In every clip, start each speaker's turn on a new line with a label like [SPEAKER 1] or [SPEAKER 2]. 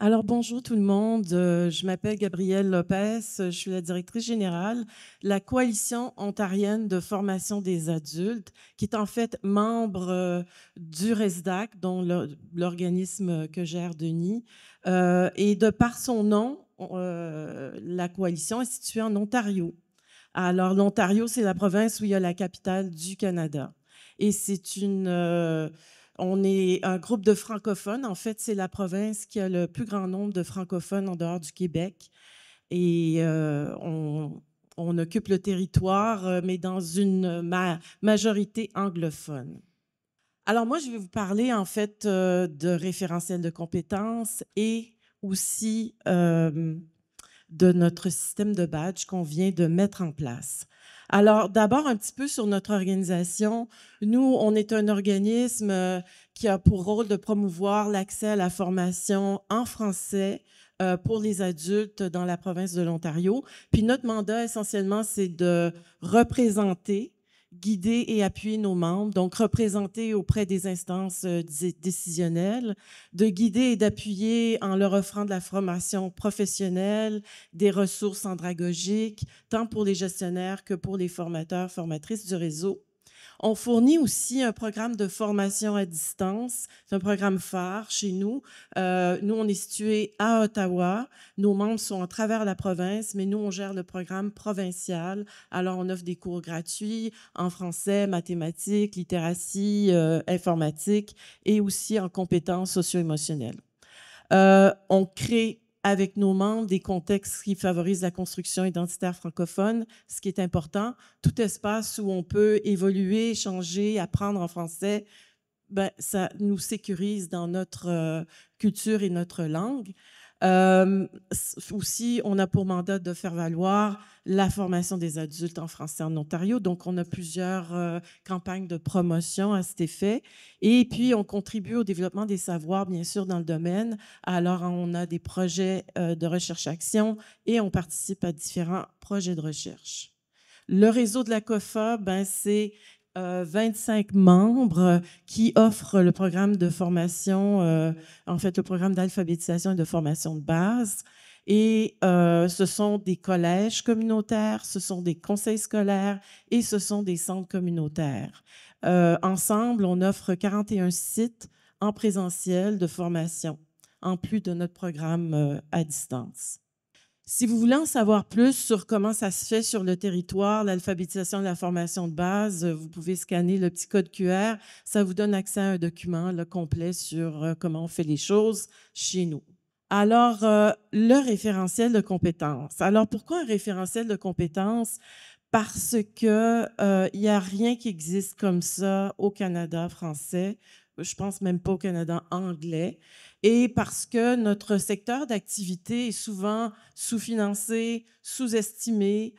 [SPEAKER 1] Alors bonjour tout le monde, je m'appelle Gabrielle Lopez, je suis la directrice générale de la Coalition ontarienne de formation des adultes, qui est en fait membre du RESDAC, dont l'organisme que gère Denis. Et de par son nom, la coalition est située en Ontario. Alors l'Ontario, c'est la province où il y a la capitale du Canada. Et on est un groupe de francophones. En fait, c'est la province qui a le plus grand nombre de francophones en dehors du Québec. Et on occupe le territoire, mais dans une majorité anglophone. Alors moi, je vais vous parler en fait de référentiel de compétences et aussi de notre système de badge qu'on vient de mettre en place. Alors, d'abord, un petit peu sur notre organisation. Nous, on est un organisme qui a pour rôle de promouvoir l'accès à la formation en français pour les adultes dans la province de l'Ontario. Puis notre mandat, essentiellement, c'est de représenter, guider et appuyer nos membres, donc représenter auprès des instances décisionnelles, de guider et d'appuyer en leur offrant de la formation professionnelle, des ressources andragogiques, tant pour les gestionnaires que pour les formateurs, formatrices du réseau. On fournit aussi un programme de formation à distance. C'est un programme phare chez nous. Nous, on est situé à Ottawa. Nos membres sont à travers la province, mais nous, on gère le programme provincial. Alors, on offre des cours gratuits en français, mathématiques, littératie, informatique et aussi en compétences socio-émotionnelles. On crée avec nos membres des contextes qui favorisent la construction identitaire francophone, ce qui est important. Tout espace où on peut évoluer, échanger, apprendre en français, ben, ça nous sécurise dans notre culture et notre langue. Aussi, on a pour mandat de faire valoir la formation des adultes en français en Ontario. Donc, on a plusieurs campagnes de promotion à cet effet. Et puis, on contribue au développement des savoirs, bien sûr, dans le domaine. Alors, on a des projets de recherche-action et on participe à différents projets de recherche. Le réseau de la COFA, ben, c'est 25 membres qui offrent le programme de formation, en fait, le programme d'alphabétisation et de formation de base. Et ce sont des collèges communautaires, ce sont des conseils scolaires et ce sont des centres communautaires. Ensemble, on offre 41 sites en présentiel de formation, en plus de notre programme à distance. Si vous voulez en savoir plus sur comment ça se fait sur le territoire, l'alphabétisation et la formation de base, vous pouvez scanner le petit code QR. Ça vous donne accès à un document là, complet sur comment on fait les choses chez nous. Alors, le référentiel de compétences. Alors, pourquoi un référentiel de compétences? Parce que il n'y a rien qui existe comme ça au Canada français. Je pense même pas au Canada anglais. Et parce que notre secteur d'activité est souvent sous-financé, sous-estimé.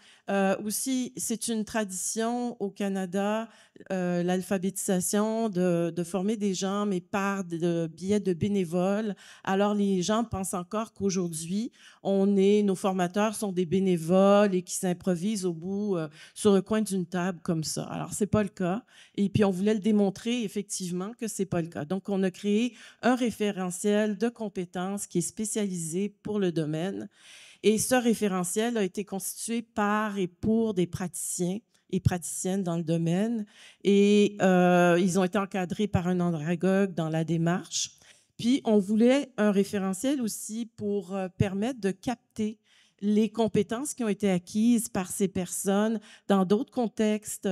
[SPEAKER 1] Aussi, c'est une tradition au Canada, l'alphabétisation, de former des gens, mais par de biais de bénévoles. Alors, les gens pensent encore qu'aujourd'hui, nos formateurs sont des bénévoles et qui s'improvisent au bout sur le coin d'une table comme ça. Alors, c'est pas le cas. Et puis, on voulait le démontrer effectivement que c'est pas le cas. Donc, on a créé un référentiel de compétences qui est spécialisé pour le domaine. Et ce référentiel a été constitué par et pour des praticiens et praticiennes dans le domaine. Et ils ont été encadrés par un andragogue dans la démarche. Puis, on voulait un référentiel aussi pour permettre de capter les compétences qui ont été acquises par ces personnes dans d'autres contextes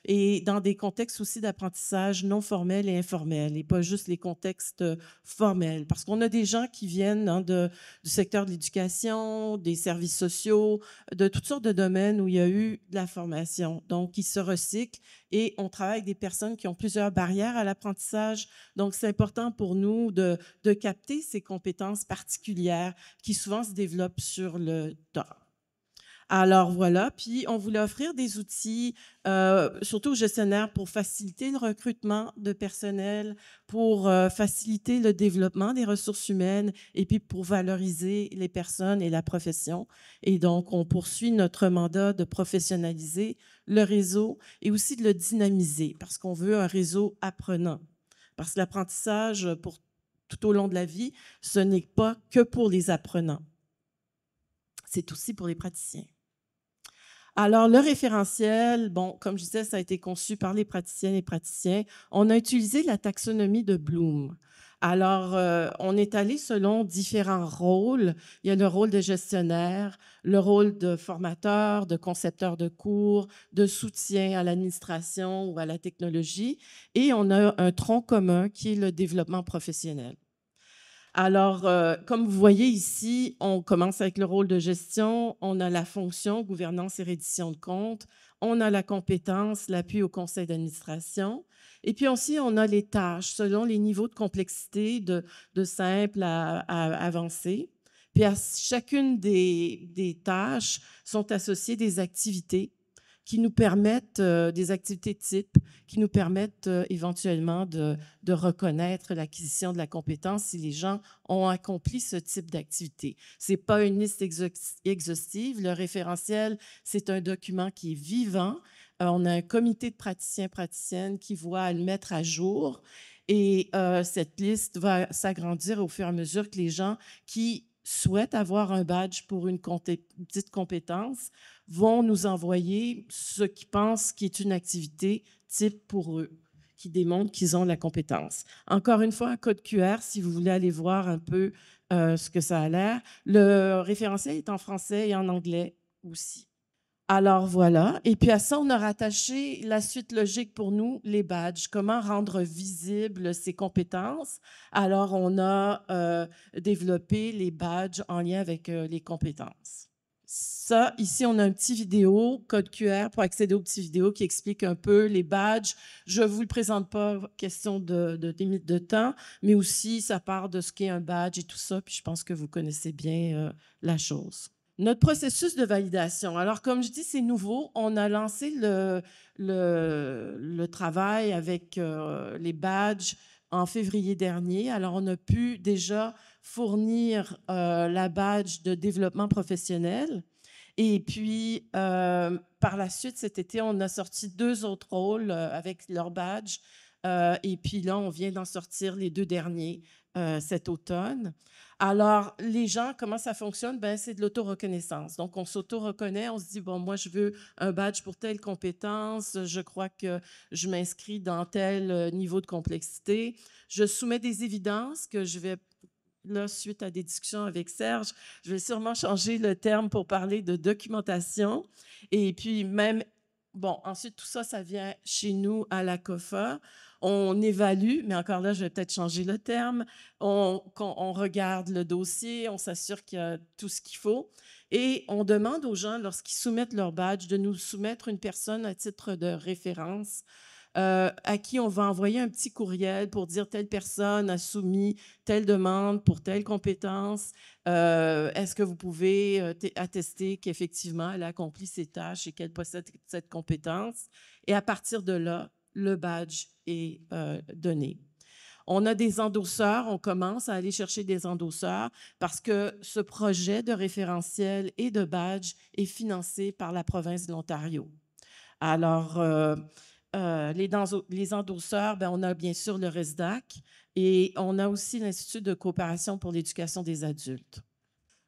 [SPEAKER 1] et dans des contextes aussi d'apprentissage non formels et informels, et pas juste les contextes formels. Parce qu'on a des gens qui viennent du secteur de l'éducation, des services sociaux, de toutes sortes de domaines où il y a eu de la formation. Donc, ils se recyclent et on travaille avec des personnes qui ont plusieurs barrières à l'apprentissage. Donc, c'est important pour nous de capter ces compétences particulières qui souvent se développent sur le temps. Alors voilà, puis on voulait offrir des outils, surtout aux gestionnaires, pour faciliter le recrutement de personnel, pour faciliter le développement des ressources humaines et puis pour valoriser les personnes et la profession. Et donc, on poursuit notre mandat de professionnaliser le réseau et aussi de le dynamiser parce qu'on veut un réseau apprenant. Parce que l'apprentissage, pour tout au long de la vie, ce n'est pas que pour les apprenants. C'est aussi pour les praticiens. Alors, le référentiel, bon, comme je disais, ça a été conçu par les praticiennes et praticiens. On a utilisé la taxonomie de Bloom. Alors, on est allé selon différents rôles. Il y a le rôle de gestionnaire, le rôle de formateur, de concepteur de cours, de soutien à l'administration ou à la technologie. Et on a un tronc commun qui est le développement professionnel. Alors, comme vous voyez ici, on commence avec le rôle de gestion, on a la fonction, gouvernance et reddition de comptes, on a la compétence, l'appui au conseil d'administration, et puis aussi, on a les tâches selon les niveaux de complexité, de simple à avancé. Puis à chacune des tâches sont associées des activités qui nous permettent, des activités types, qui nous permettent éventuellement de reconnaître l'acquisition de la compétence si les gens ont accompli ce type d'activité. Ce n'est pas une liste exhaustive. Le référentiel, c'est un document qui est vivant. On a un comité de praticiens, praticiennes qui voit le mettre à jour. Et cette liste va s'agrandir au fur et à mesure que les gens qui souhaitent avoir un badge pour une petite compétence vont nous envoyer ce qu'ils pensent qui est une activité type pour eux, qui démontre qu'ils ont la compétence. Encore une fois, un code QR, si vous voulez aller voir un peu ce que ça a l'air. Le référentiel est en français et en anglais aussi. Alors voilà. Et puis à ça, on a rattaché la suite logique pour nous, les badges. Comment rendre visibles ces compétences? Alors, on a développé les badges en lien avec les compétences. Ça, ici, on a un petit vidéo, code QR, pour accéder au petit vidéo qui explique un peu les badges. Je ne vous le présente pas, question de limite de temps, mais aussi, ça part de ce qu'est un badge et tout ça, puis je pense que vous connaissez bien la chose. Notre processus de validation. Alors, comme je dis, c'est nouveau. On a lancé le travail avec les badges en février dernier. Alors, on a pu déjà fournir la badge de développement professionnel. Et puis, par la suite, cet été, on a sorti 2 autres rôles avec leur badge. Et puis là, on vient d'en sortir les 2 derniers cet automne. Alors, les gens, comment ça fonctionne? Ben, c'est de l'auto-reconnaissance. Donc, on s'auto-reconnaît, on se dit, bon, moi, je veux un badge pour telle compétence, je crois que je m'inscris dans tel niveau de complexité. Je soumets des évidences que je vais, là, suite à des discussions avec Serge, je vais sûrement changer le terme pour parler de documentation. Et puis, même, bon, ensuite, tout ça, ça vient chez nous à la COFA. On évalue, mais encore là, je vais peut-être changer le terme. On regarde le dossier, on s'assure qu'il y a tout ce qu'il faut. Et on demande aux gens, lorsqu'ils soumettent leur badge, de nous soumettre une personne à titre de référence à qui on va envoyer un petit courriel pour dire telle personne a soumis telle demande pour telle compétence. Est-ce que vous pouvez attester qu'effectivement, elle a accompli ses tâches et qu'elle possède cette compétence? Et à partir de là, le badge est donné. On a des endosseurs, on commence à aller chercher des endosseurs parce que ce projet de référentiel et de badge est financé par la province de l'Ontario. Alors, les endosseurs, ben, on a bien sûr le RESDAC et on a aussi l'Institut de coopération pour l'éducation des adultes.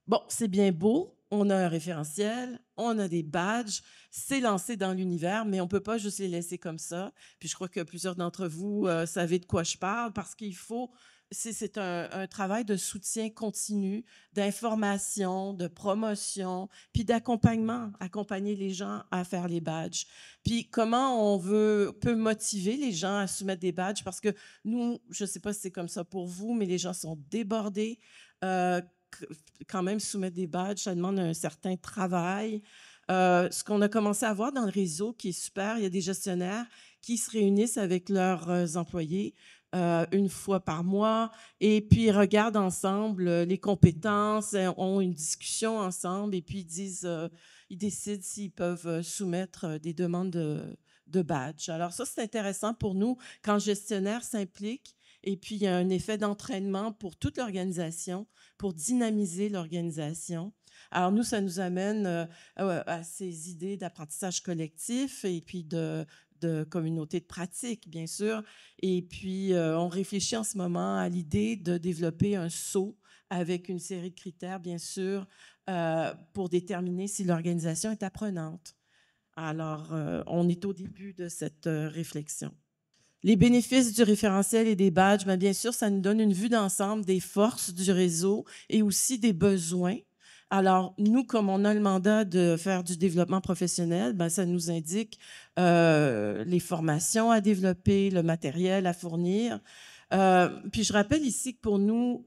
[SPEAKER 1] Bon, c'est bien beau, on a un référentiel, on a des badges, c'est lancé dans l'univers, mais on ne peut pas juste les laisser comme ça. Puis je crois que plusieurs d'entre vous savez de quoi je parle parce qu'il faut, c'est un travail de soutien continu, d'information, de promotion, puis d'accompagnement, accompagner les gens à faire les badges. Puis comment on peut motiver les gens à soumettre des badges parce que nous, je ne sais pas si c'est comme ça pour vous, mais les gens sont débordés. Quand même soumettre des badges, ça demande un certain travail. Ce qu'on a commencé à voir dans le réseau qui est super, il y a des gestionnaires qui se réunissent avec leurs employés une fois par mois et puis ils regardent ensemble les compétences, ont une discussion ensemble et puis ils décident s'ils peuvent soumettre des demandes de badges. Alors ça, c'est intéressant pour nous quand le gestionnaire s'implique et puis il y a un effet d'entraînement pour toute l'organisation, pour dynamiser l'organisation. Alors nous, ça nous amène à ces idées d'apprentissage collectif et puis de communautés de pratique, bien sûr. Et puis, on réfléchit en ce moment à l'idée de développer un SAU avec une série de critères, bien sûr, pour déterminer si l'organisation est apprenante. Alors, on est au début de cette réflexion. Les bénéfices du référentiel et des badges, bien sûr, ça nous donne une vue d'ensemble des forces du réseau et aussi des besoins. Alors, nous, comme on a le mandat de faire du développement professionnel, ça nous indique les formations à développer, le matériel à fournir. Puis je rappelle ici que pour nous,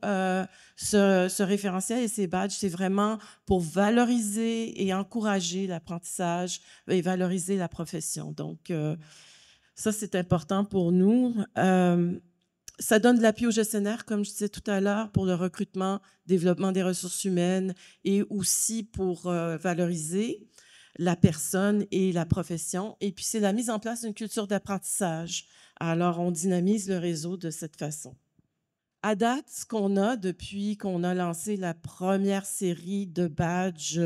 [SPEAKER 1] ce référentiel et ces badges, c'est vraiment pour valoriser et encourager l'apprentissage et valoriser la profession. Donc, ça, c'est important pour nous. Ça donne de l'appui aux gestionnaires, comme je disais tout à l'heure, pour le recrutement, développement des ressources humaines et aussi pour valoriser la personne et la profession. Et puis, c'est la mise en place d'une culture d'apprentissage. Alors, on dynamise le réseau de cette façon. À date, ce qu'on a depuis qu'on a lancé la première série de badges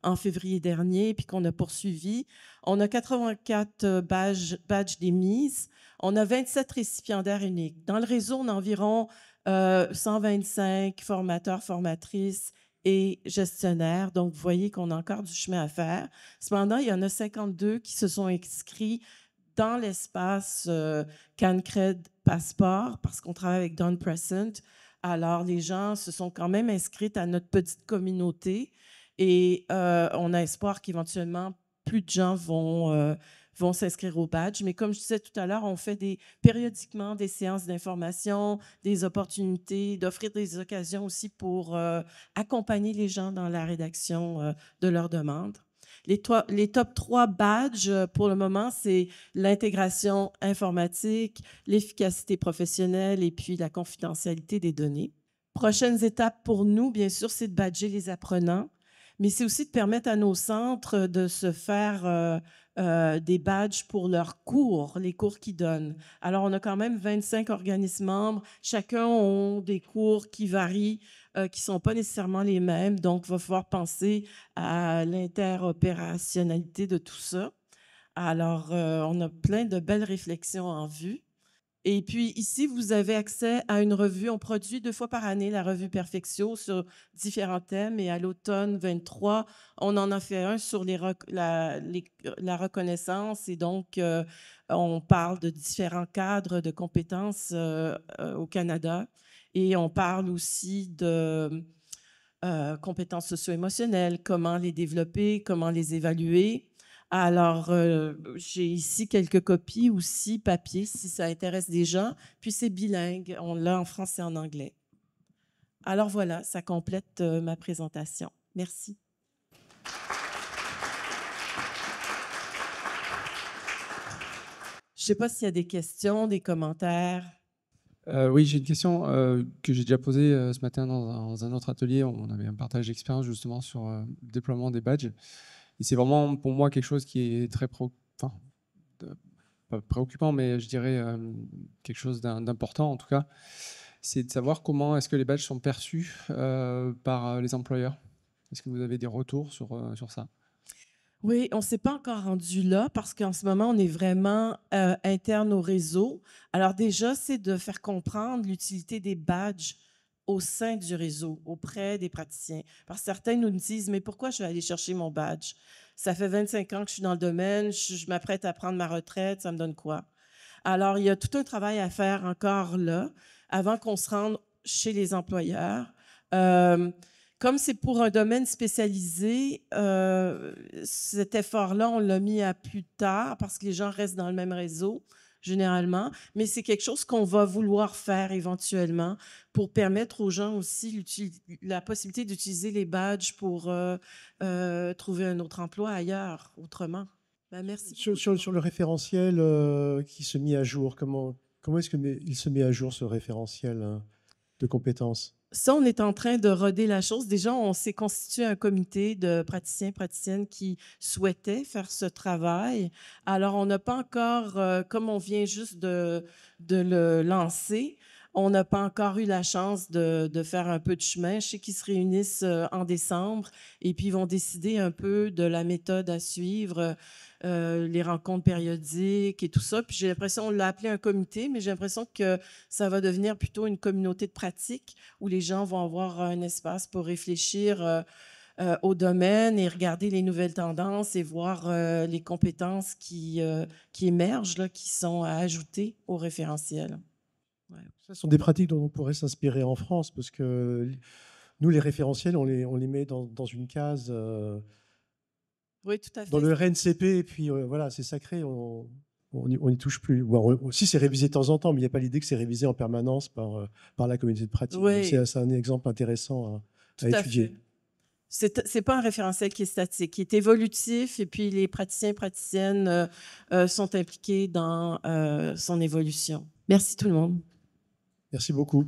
[SPEAKER 1] en février dernier, puis qu'on a poursuivi, on a 84 badges d'émises. On a 27 récipiendaires uniques. Dans le réseau, on a environ 125 formateurs, formatrices et gestionnaires. Donc, vous voyez qu'on a encore du chemin à faire. Cependant, il y en a 52 qui se sont inscrits dans l'espace CanCred Passport, parce qu'on travaille avec Don Present. Alors, les gens se sont quand même inscrits à notre petite communauté et on a espoir qu'éventuellement, plus de gens vont s'inscrire au badge. Mais comme je disais tout à l'heure, on fait périodiquement des séances d'information, des opportunités, d'offrir des occasions aussi pour accompagner les gens dans la rédaction de leurs demandes. Les top 3 badges pour le moment, c'est l'intégration informatique, l'efficacité professionnelle et puis la confidentialité des données. Prochaines étapes pour nous, bien sûr, c'est de badger les apprenants, mais c'est aussi de permettre à nos centres de se faire des badges pour leurs cours, les cours qu'ils donnent. Alors, on a quand même 25 organismes membres. Chacun a des cours qui varient, qui ne sont pas nécessairement les mêmes. Donc, il va falloir penser à l'interopérationnalité de tout ça. Alors, on a plein de belles réflexions en vue. Et puis ici, vous avez accès à une revue. On produit 2 fois par année la revue Perfectio sur différents thèmes. Et à l'automne 23, on en a fait un sur la reconnaissance. Et donc, on parle de différents cadres de compétences au Canada. Et on parle aussi de compétences socio-émotionnelles, comment les développer, comment les évaluer. Alors, j'ai ici quelques copies aussi, papier, si ça intéresse des gens. Puis c'est bilingue, on l'a en français et en anglais. Alors voilà, ça complète ma présentation. Merci. Je ne sais pas s'il y a des questions, des commentaires.
[SPEAKER 2] Oui, j'ai une question que j'ai déjà posée ce matin dans un autre atelier. On avait un partage d'expérience justement sur le déploiement des badges. Et c'est vraiment pour moi quelque chose qui est très pas préoccupant, mais je dirais quelque chose d'important en tout cas. C'est de savoir comment est-ce que les badges sont perçus par les employeurs. Est-ce que vous avez des retours sur ça?
[SPEAKER 1] Oui, on ne s'est pas encore rendu là parce qu'en ce moment, on est vraiment interne au réseau. Alors déjà, c'est de faire comprendre l'utilité des badges au sein du réseau, auprès des praticiens. Parce que certains nous disent, mais pourquoi je vais aller chercher mon badge? Ça fait 25 ans que je suis dans le domaine, je m'apprête à prendre ma retraite, ça me donne quoi? Alors, il y a tout un travail à faire encore là, avant qu'on se rende chez les employeurs. Comme c'est pour un domaine spécialisé, cet effort-là, on l'a mis à plus tard parce que les gens restent dans le même réseau, généralement, mais c'est quelque chose qu'on va vouloir faire éventuellement pour permettre aux gens aussi la possibilité d'utiliser les badges pour trouver un autre emploi ailleurs, autrement. Merci.
[SPEAKER 3] Sur le référentiel qui se met à jour, comment est-ce qu'il se met à jour, ce référentiel de compétences?
[SPEAKER 1] Ça, on est en train de roder la chose. Déjà, on s'est constitué un comité de praticiens, praticiennes qui souhaitaient faire ce travail. Alors, on n'a pas encore, comme on vient juste de le lancer, on n'a pas encore eu la chance de faire un peu de chemin. Je sais qu'ils se réunissent en décembre et puis ils vont décider un peu de la méthode à suivre. les rencontres périodiques et tout ça. Puis j'ai l'impression, on l'a appelé un comité, mais j'ai l'impression que ça va devenir plutôt une communauté de pratique où les gens vont avoir un espace pour réfléchir au domaine et regarder les nouvelles tendances et voir les compétences qui émergent, là, qui sont à ajouter au référentiel. Ouais.
[SPEAKER 3] Ce sont des pratiques dont on pourrait s'inspirer en France, parce que nous, les référentiels, on les met dans une case,
[SPEAKER 1] Oui, tout à fait.
[SPEAKER 3] dans le RNCP, et puis voilà, c'est sacré, on n'y touche plus. Si c'est révisé de temps en temps, mais il n'y a pas l'idée que c'est révisé en permanence par la communauté de pratique.
[SPEAKER 1] Oui.
[SPEAKER 3] C'est un exemple intéressant à
[SPEAKER 1] Tout à
[SPEAKER 3] étudier.
[SPEAKER 1] fait. C'est pas un référentiel qui est statique, qui est évolutif, et puis les praticiens et praticiennes sont impliqués dans son évolution. Merci tout le monde.
[SPEAKER 3] Merci beaucoup.